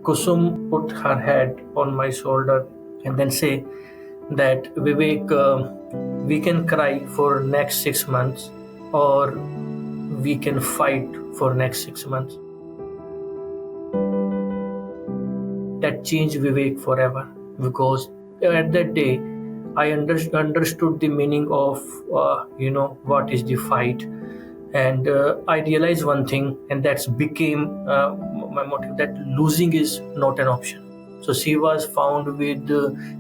Kusum put her head on my shoulder and then say that Vivek, we can cry for next 6 months or we can fight for next 6 months. That changed Vivek forever because at that day I understood the meaning of what is the fight, and I realized one thing, and that's became my motive, that losing is not an option. So she was found with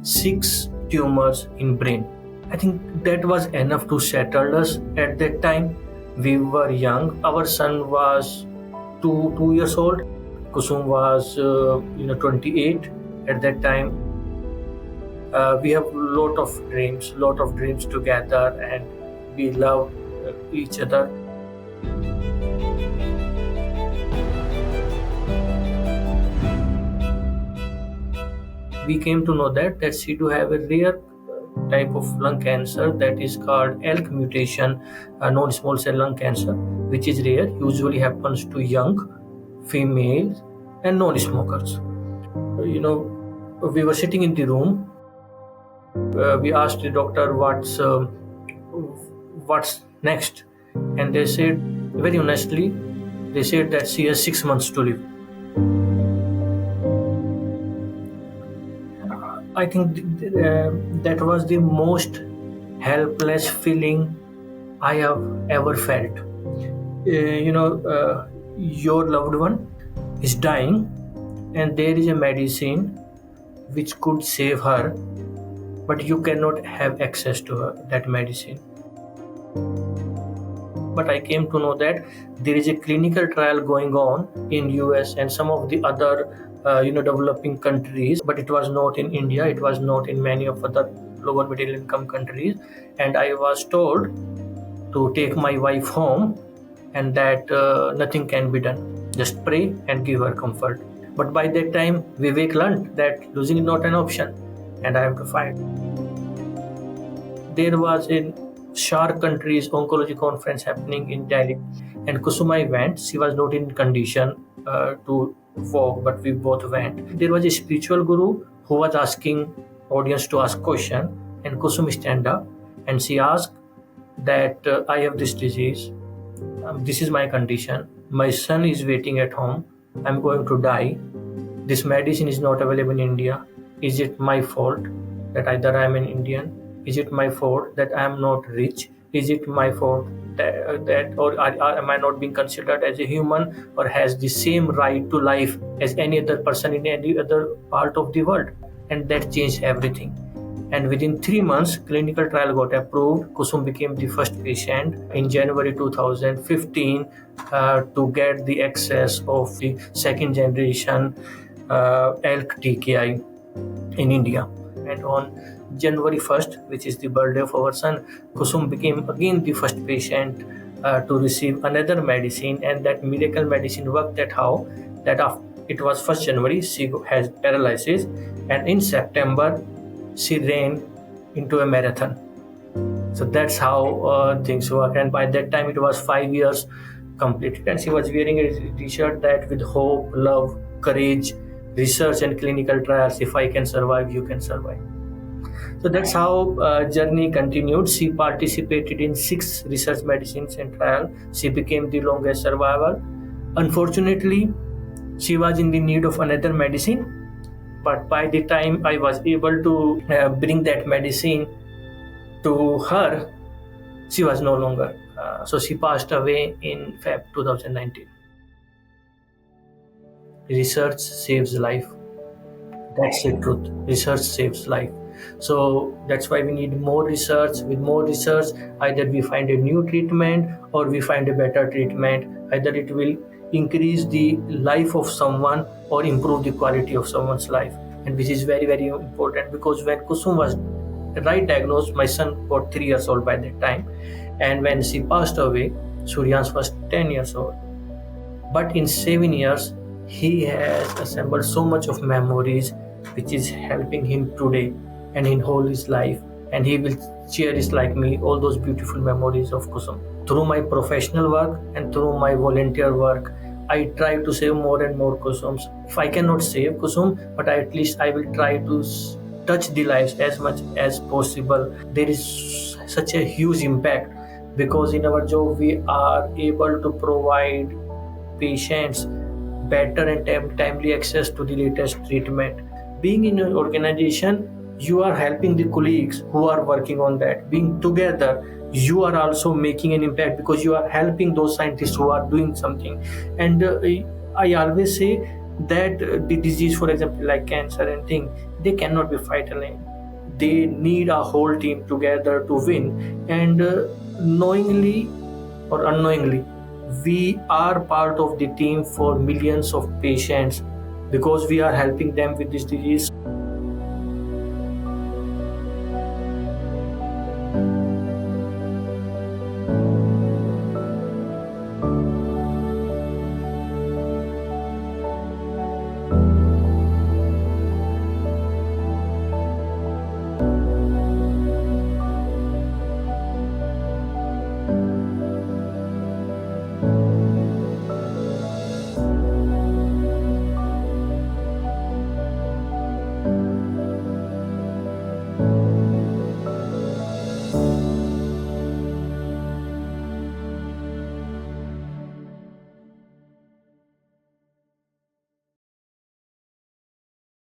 6 tumors in brain. I think that was enough to settle us at that time. We were young. Our son was two years old. Kusum was 28 at that time. We have lot of dreams together, and we love each other. We came to know that she do have a rare type of lung cancer that is called ALK mutation, non-small cell lung cancer, which is rare. Usually happens to young females and non-smokers. We were sitting in the room. We asked the doctor what's next, and they said, very honestly, they said that she has 6 months to live. I think that was the most helpless feeling I have ever felt. Your loved one is dying, and there is a medicine which could save her, but you cannot have access to that medicine. But I came to know that there is a clinical trial going on in US and some of the other developing countries, but it was not in India. It was not in many of other lower middle income countries. And I was told to take my wife home, and that nothing can be done. Just pray and give her comfort. But by that time, Vivek learned that losing is not an option, and I have to fight. There was a SHARC countries oncology conference happening in Delhi, and Kusumai went. She was not in condition to walk, but we both went. There was a spiritual guru who was asking audience to ask question, and Kusum stand up and she asked that I have this disease. This is my condition. My son is waiting at home. I'm going to die. This medicine is not available in India. Is it my fault that either I'm an Indian? Is it my fault that I'm not rich? Is it my fault that or am I not being considered as a human or has the same right to life as any other person in any other part of the world? And that changed everything. And within 3 months, clinical trial got approved. Kusum became the first patient in January 2015 to get the access of the second generation ALK TKI in India. And on January 1st, which is the birthday of our son, Kusum became again the first patient to receive another medicine, and that miracle medicine worked that how that after it was 1st January, she has paralysis, and in September she ran into a marathon. So that's how things work. And by that time it was 5 years completed, and she was wearing a t-shirt that with hope, love, courage, research and clinical trials, if I can survive, you can survive. So that's how journey continued. She participated in 6 research medicines and trials. She became the longest survivor. Unfortunately, she was in the need of another medicine, but by the time I was able to bring that medicine to her, she was no longer. So she passed away in Feb 2019. Research saves life. That's the truth. Research saves life. So that's why we need more research. With more research, either we find a new treatment or we find a better treatment. Either it will increase the life of someone or improve the quality of someone's life. And which is very, very important, because when Kusum was right diagnosed, my son was 3 years old by that time. And when she passed away, Suryansh was 10 years old. But in 7 years, he has assembled so much of memories which is helping him today and in whole his life, and he will cherish like me all those beautiful memories of Kusum. Through my professional work and through my volunteer work, I try to save more and more kusums. If I cannot save kusum, but at least I will try to touch the lives as much as possible. There is such a huge impact because in our job we are able to provide patients better and timely access to the latest treatment. Being in an organization, you are helping the colleagues who are working on that. Being together, you are also making an impact because you are helping those scientists who are doing something. And I always say that the disease, for example, like cancer and thing, they cannot be fight alone. They need a whole team together to win. And knowingly or unknowingly, we are part of the team for millions of patients because we are helping them with this disease.